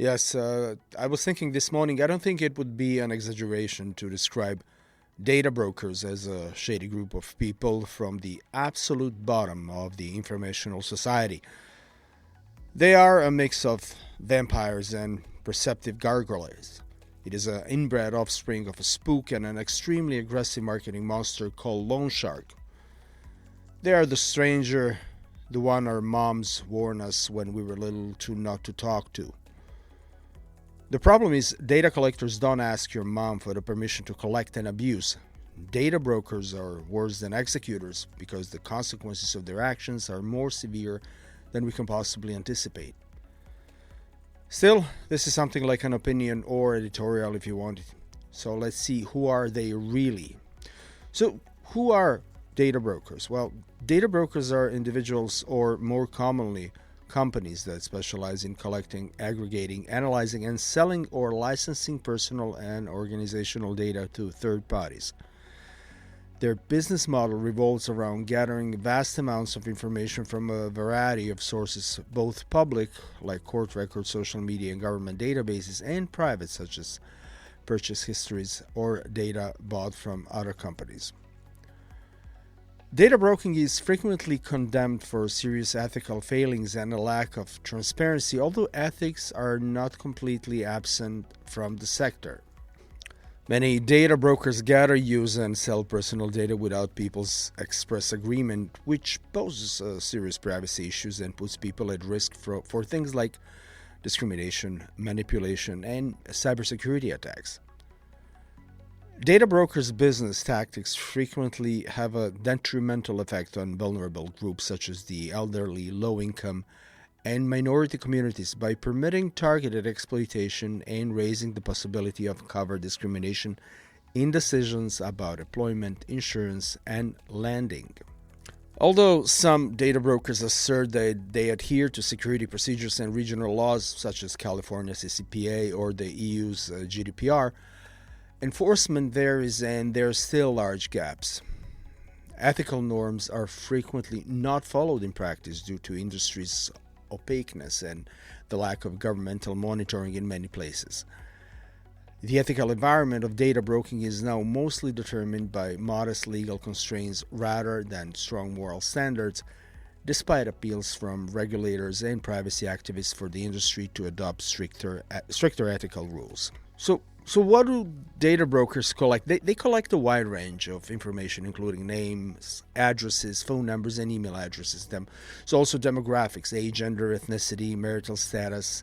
Yes, I was thinking this morning, I don't think it would be an exaggeration to describe data brokers as a shady group of people from the absolute bottom of the informational society. They are a mix of vampires and perceptive gargoyles. It is an inbred offspring of a spook and an extremely aggressive marketing monster called Loan Shark. They are the stranger, the one our moms warned us when we were little to not to talk to. The problem is, data collectors don't ask your mom for the permission to collect and abuse. Data brokers are worse than executors because the consequences of their actions are more severe than we can possibly anticipate. Still, this is something like an opinion or editorial if you want it. So let's see, who are they really? So, who are data brokers? Well, data brokers are individuals, or more commonly, companies that specialize in collecting, aggregating, analyzing, and selling or licensing personal and organizational data to third parties. Their business model revolves around gathering vast amounts of information from a variety of sources, both public, like court records, social media, and government databases, and private, such as purchase histories or data bought from other companies. Data broking is frequently condemned for serious ethical failings and a lack of transparency, although ethics are not completely absent from the sector. Many data brokers gather, use, and sell personal data without people's express agreement, which poses serious privacy issues and puts people at risk for things like discrimination, manipulation, and cybersecurity attacks. Data brokers' business tactics frequently have a detrimental effect on vulnerable groups such as the elderly, low-income, and minority communities by permitting targeted exploitation and raising the possibility of covert discrimination in decisions about employment, insurance, and lending. Although some data brokers assert that they adhere to security procedures and regional laws such as California's CCPA or the EU's GDPR, enforcement varies and there are still large gaps. Ethical norms are frequently not followed in practice due to industry's opaqueness and the lack of governmental monitoring in many places. The ethical environment of data broking is now mostly determined by modest legal constraints rather than strong moral standards, despite appeals from regulators and privacy activists for the industry to adopt stricter ethical rules. So what do data brokers collect? They collect a wide range of information, including names, addresses, phone numbers, and email addresses. So also demographics, age, gender, ethnicity, marital status,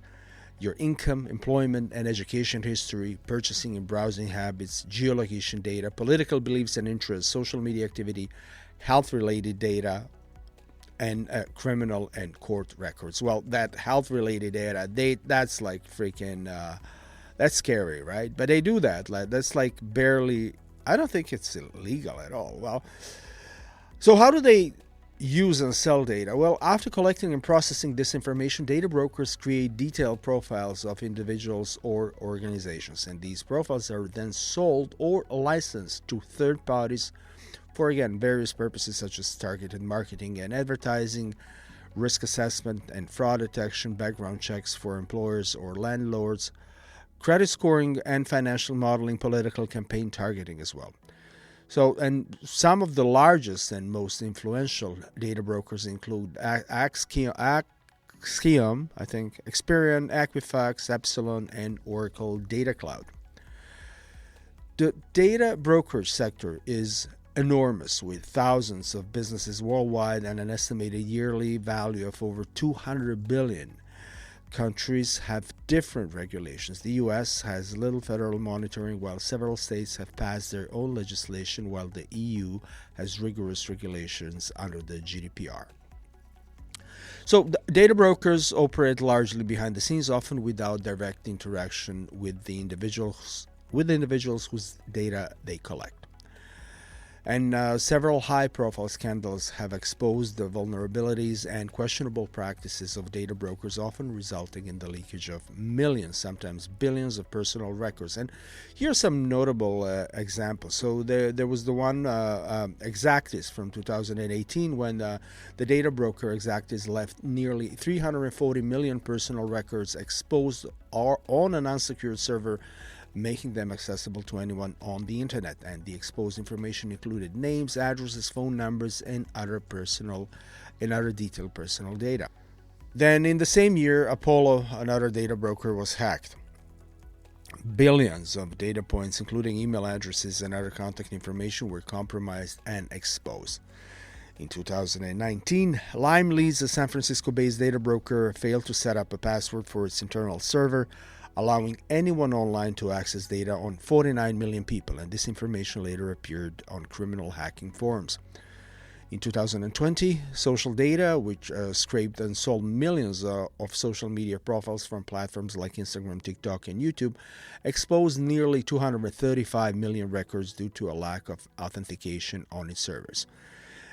your income, employment, and education history, purchasing and browsing habits, geolocation data, political beliefs and interests, social media activity, health-related data, and criminal and court records. Well, that health-related data, that's like freaking... That's scary, right? But they do that. That's like barely... I don't think it's illegal at all. Well, so how do they use and sell data? Well, after collecting and processing this information, data brokers create detailed profiles of individuals or organizations. And these profiles are then sold or licensed to third parties for, again, various purposes such as targeted marketing and advertising, risk assessment and fraud detection, background checks for employers or landlords, credit scoring and financial modeling, political campaign targeting as well. So, and some of the largest and most influential data brokers include Axiom, I think, Experian, Equifax, Epsilon, and Oracle Data Cloud. The data brokerage sector is enormous, with thousands of businesses worldwide and an estimated yearly value of over $200 billion. Countries have different regulations. The US has little federal monitoring, while several states have passed their own legislation, while the EU has rigorous regulations under the GDPR. So the data brokers operate largely behind the scenes, often without direct interaction with the individuals whose data they collect. And several high-profile scandals have exposed the vulnerabilities and questionable practices of data brokers, often resulting in the leakage of millions, sometimes billions of personal records. And here are some notable examples. So there was the one Exactis from 2018, when the data broker Exactis left nearly 340 million personal records exposed on an unsecured server, making them accessible to anyone on the internet. And the exposed information included names, addresses, phone numbers, and other detailed personal data. Then in the same year, Apollo, another data broker, was hacked. Billions of data points, including email addresses and other contact information, were compromised and exposed. In 2019, Lime Leads, a San Francisco-based data broker, failed to set up a password for its internal server, allowing anyone online to access data on 49 million people, and this information later appeared on criminal hacking forums. In 2020, Social Data, which scraped and sold millions of social media profiles from platforms like Instagram, TikTok, and YouTube, exposed nearly 235 million records due to a lack of authentication on its servers.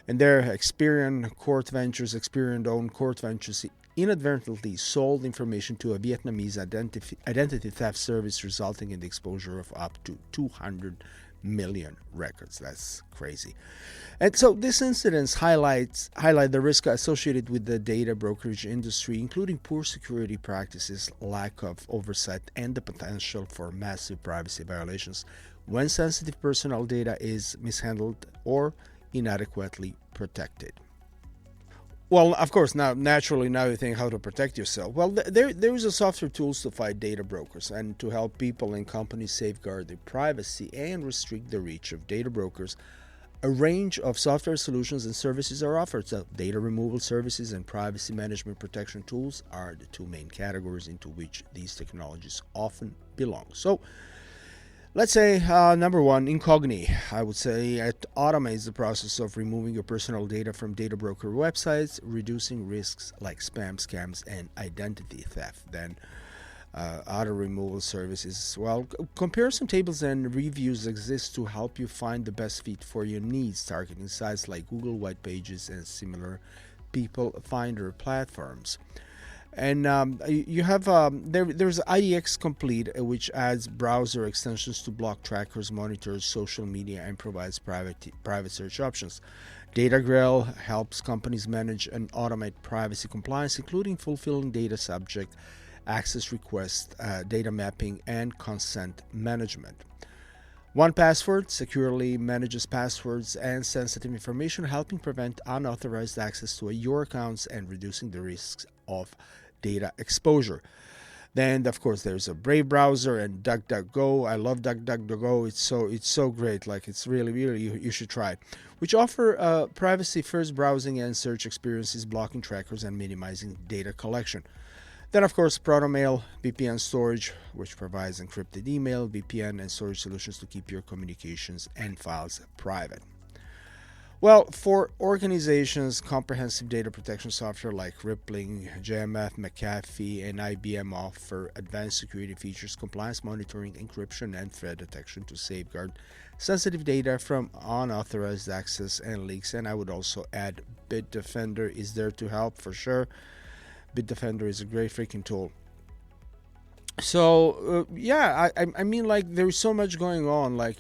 And their Experian-owned Court Ventures inadvertently sold information to a Vietnamese identity theft service, resulting in the exposure of up to 200 million records. That's crazy. And so these incidents highlight the risk associated with the data brokerage industry, including poor security practices, lack of oversight, and the potential for massive privacy violations when sensitive personal data is mishandled or inadequately protected. Well, of course, now you think how to protect yourself. Well, there is a software tools to fight data brokers and to help people and companies safeguard their privacy and restrict the reach of data brokers. A range of software solutions and services are offered. So data removal services and privacy management protection tools are the two main categories into which these technologies often belong. So let's say number one, Incogni. I would say it automates the process of removing your personal data from data broker websites, reducing risks like spam, scams, and identity theft. Then auto removal services. Well, comparison tables and reviews exist to help you find the best fit for your needs, targeting sites like Google White Pages and similar people finder platforms. And you have there's IDX Complete, which adds browser extensions to block trackers, monitors social media, and provides private search options. DataGrail helps companies manage and automate privacy compliance, including fulfilling data subject access requests, data mapping, and consent management. 1Password securely manages passwords and sensitive information, helping prevent unauthorized access to your accounts and reducing the risks of data exposure. Then, of course, there's a Brave browser and DuckDuckGo. I love DuckDuckGo. It's so great. Like, it's really you should try it. Which offer privacy-first browsing and search experiences, blocking trackers and minimizing data collection. Then, of course, ProtoMail VPN storage, which provides encrypted email, VPN, and storage solutions to keep your communications and files private. Well, for organizations, comprehensive data protection software like Rippling, JMF, McAfee, and IBM offer advanced security features, compliance monitoring, encryption, and threat detection to safeguard sensitive data from unauthorized access and leaks. And I would also add Bitdefender is there to help for sure. Bitdefender is a great freaking tool. So I mean, like, there's so much going on. Like,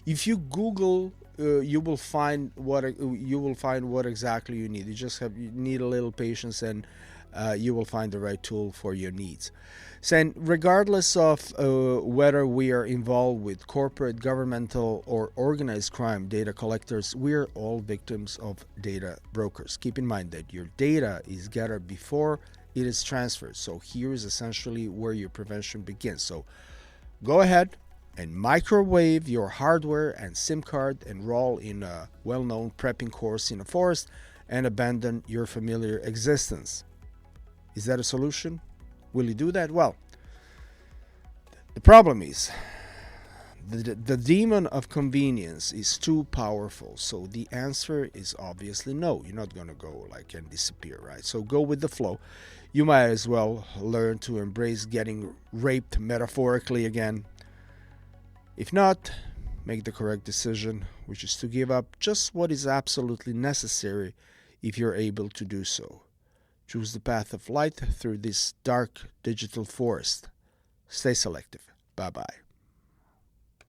if you Google, you will find what exactly you need. You need a little patience, and you will find the right tool for your needs. So, regardless of whether we are involved with corporate, governmental, or organized crime data collectors, we're all victims of data brokers. Keep in mind that your data is gathered before it is transferred. So here is essentially where your prevention begins. So go ahead and microwave your hardware and SIM card, enroll in a well-known prepping course in a forest, and abandon your familiar existence. Is that a solution? Will you do that? Well, the problem is the demon of convenience is too powerful. So the answer is obviously no. You're not going to go and disappear, right? So go with the flow. You might as well learn to embrace getting raped metaphorically again. If not, make the correct decision, which is to give up just what is absolutely necessary if you're able to do so. Choose the path of light through this dark digital forest. Stay selective. Bye-bye.